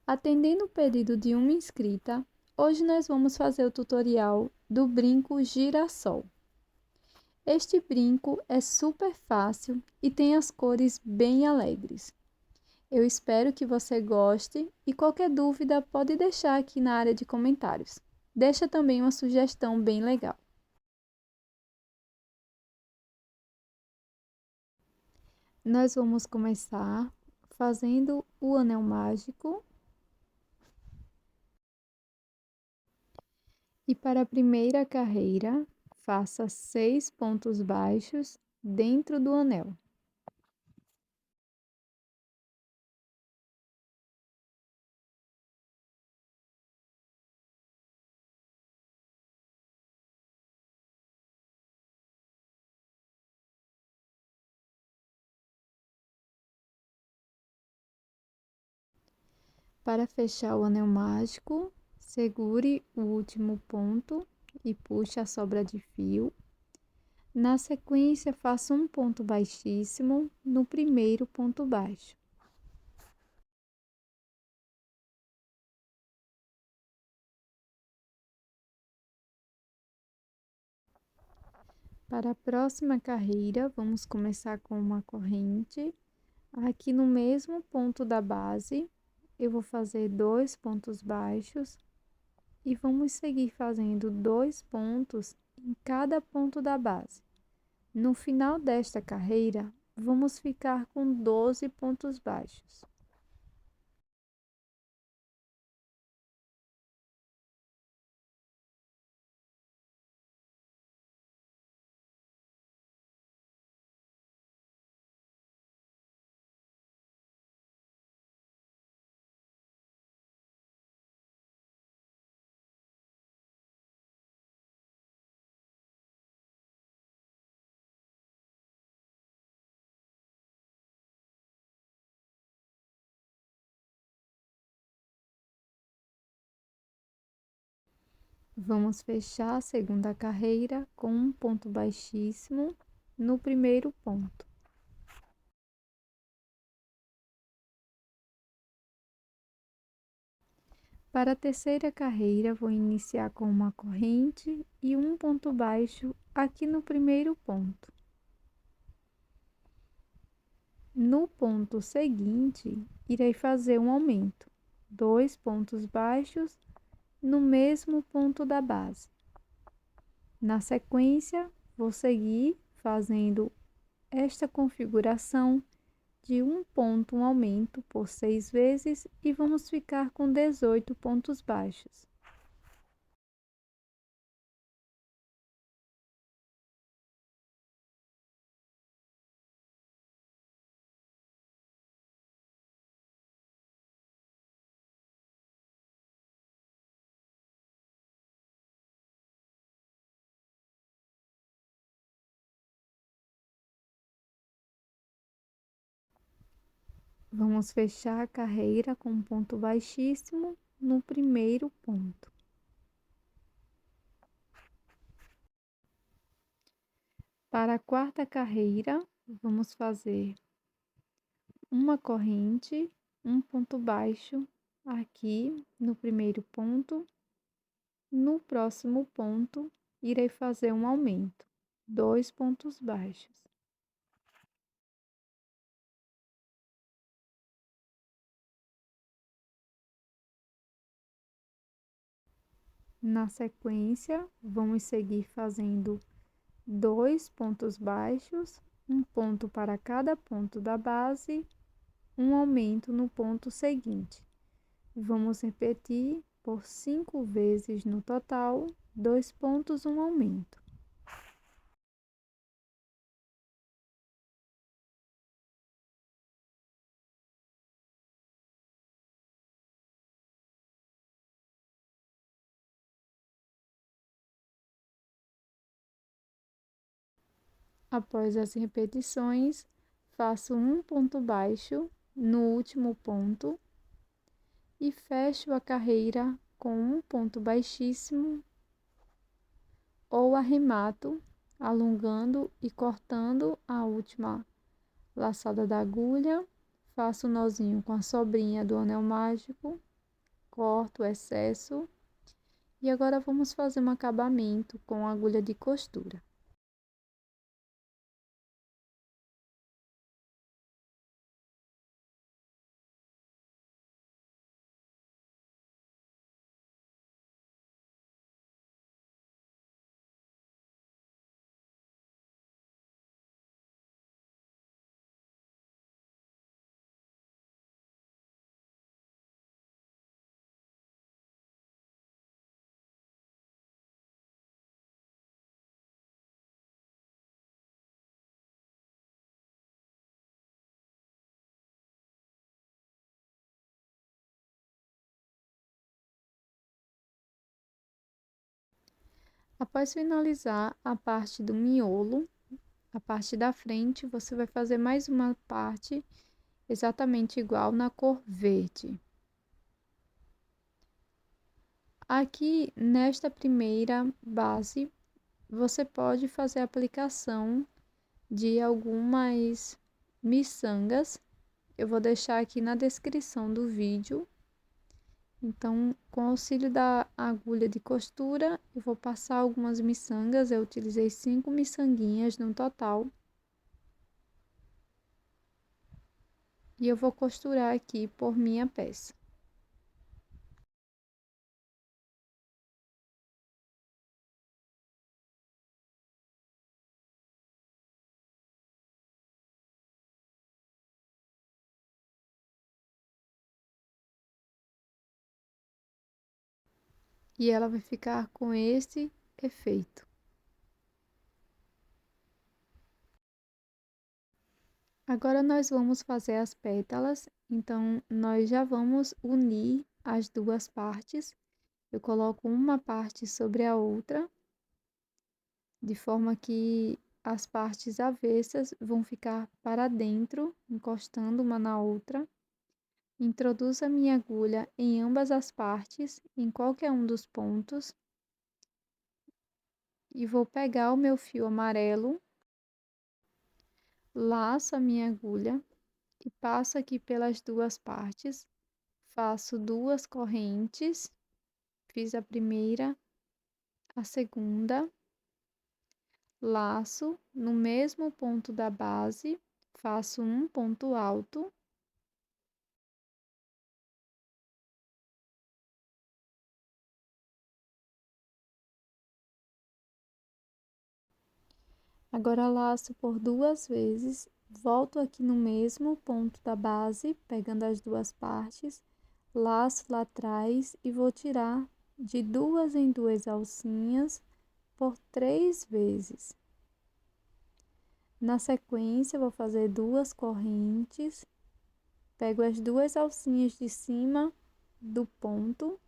Atendendo o pedido de uma inscrita, hoje nós vamos fazer o tutorial do brinco girassol. Este brinco é super fácil e tem as cores bem alegres. Eu espero que você goste e qualquer dúvida pode deixar aqui na área de comentários. Deixa também uma sugestão bem legal. Nós vamos começar fazendo o anel mágico. E para a primeira carreira, faça 6 pontos baixos dentro do anel. Para fechar o anel mágico, segure o último ponto e puxe a sobra de fio. Na sequência, faça um ponto baixíssimo no primeiro ponto baixo. Para a próxima carreira, vamos começar com uma corrente. Aqui no mesmo ponto da base, eu vou fazer 2 pontos baixos e vamos seguir fazendo 2 pontos em cada ponto da base. No final desta carreira, vamos ficar com 12 pontos baixos. Vamos fechar a segunda carreira com um ponto baixíssimo no primeiro ponto. Para a terceira carreira, vou iniciar com uma corrente e um ponto baixo aqui no primeiro ponto. No ponto seguinte, irei fazer um aumento, 2 pontos baixos no mesmo ponto da base. Na sequência, vou seguir fazendo esta configuração de um ponto, um aumento por 6 vezes e vamos ficar com 18 pontos baixos. Vamos fechar a carreira com um ponto baixíssimo no primeiro ponto. Para a quarta carreira, vamos fazer uma corrente, um ponto baixo aqui no primeiro ponto. No próximo ponto, irei fazer um aumento, 2 pontos baixos. Na sequência, vamos seguir fazendo 2 pontos baixos, um ponto para cada ponto da base, um aumento no ponto seguinte. Vamos repetir por 5 vezes no total, 2 pontos, um aumento. Após as repetições, faço um ponto baixo no último ponto e fecho a carreira com um ponto baixíssimo ou arremato, alongando e cortando a última laçada da agulha, faço o nozinho com a sobrinha do anel mágico corto o excesso. E agora vamos fazer um acabamento com agulha de costura. Após finalizar a parte do miolo, a parte da frente, você vai fazer mais uma parte exatamente igual na cor verde. Aqui nesta primeira base, você pode fazer a aplicação de algumas miçangas. Eu vou deixar aqui na descrição do vídeo. Então, com auxílio da agulha de costura, eu vou passar algumas miçangas. Eu utilizei 5 miçanguinhas no total. E eu vou costurar aqui por minha peça. E ela vai ficar com esse efeito. Agora nós vamos fazer as pétalas, então nós já vamos unir as duas partes. Eu coloco uma parte sobre a outra, de forma que as partes avessas vão ficar para dentro, encostando uma na outra. Introduzo a minha agulha em ambas as partes, em qualquer um dos pontos, e vou pegar o meu fio amarelo, laço a minha agulha e passo aqui pelas duas partes, faço 2 correntes, fiz a primeira, a segunda, laço no mesmo ponto da base, faço um ponto alto, agora laço por 2 vezes, volto aqui no mesmo ponto da base, pegando as duas partes, laço lá atrás e vou tirar de 2 em 2 alcinhas por 3 vezes. Na sequência, vou fazer 2 correntes, pego as 2 alcinhas de cima do ponto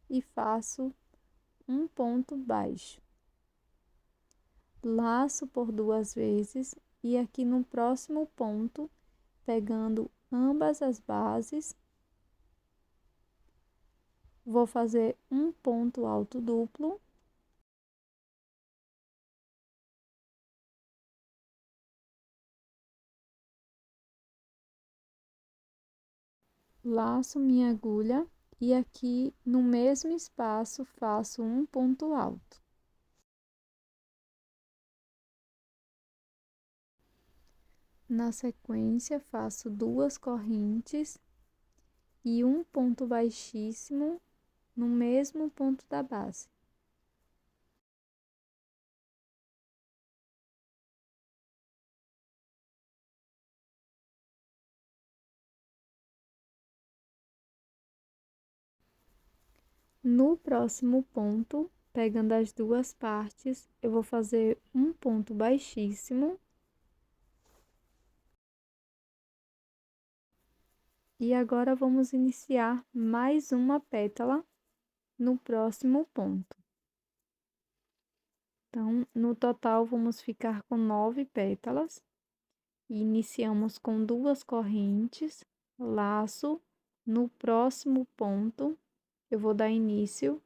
e faço um ponto baixo. Laço por 2 vezes e aqui no próximo ponto, pegando ambas as bases, vou fazer um ponto alto duplo. Laço minha agulha e aqui no mesmo espaço faço um ponto alto. Na sequência, faço 2 correntes e um ponto baixíssimo no mesmo ponto da base. No próximo ponto, pegando as duas partes, eu vou fazer um ponto baixíssimo. E agora vamos iniciar mais uma pétala no próximo ponto. Então, no total, vamos ficar com 9 pétalas. E iniciamos com 2 correntes, laço. No próximo ponto, eu vou dar início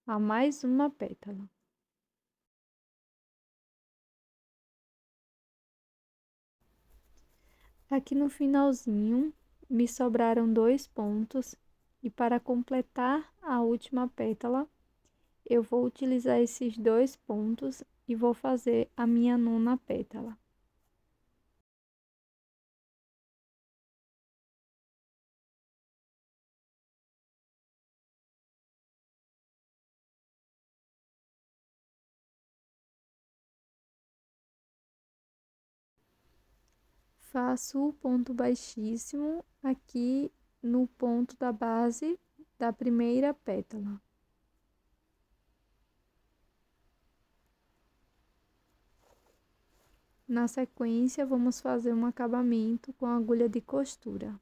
a mais uma pétala. Aqui no finalzinho, me sobraram 2 pontos, E para completar a última pétala, eu vou utilizar esses 2 pontos e vou fazer a minha 9ª pétala. Faço o ponto baixíssimo aqui no ponto da base da primeira pétala. Na sequência, vamos fazer um acabamento com agulha de costura.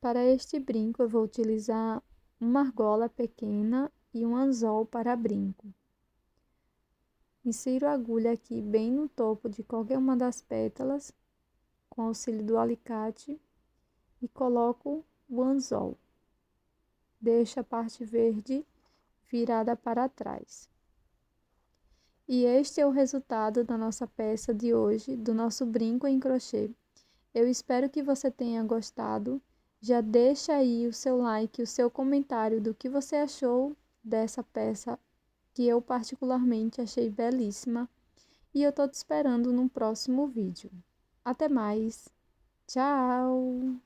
Para este brinco, eu vou utilizar uma argola pequena e um anzol para brinco. Insiro a agulha aqui bem no topo de qualquer uma das pétalas, com auxílio do alicate, e coloco o anzol. Deixo a parte verde virada para trás. E este é o resultado da nossa peça de hoje, do nosso brinco em crochê. Eu espero que você tenha gostado. Já deixa aí o seu like, o seu comentário do que você achou dessa peça, que eu particularmente achei belíssima. E eu tô te esperando no próximo vídeo. Até mais! Tchau!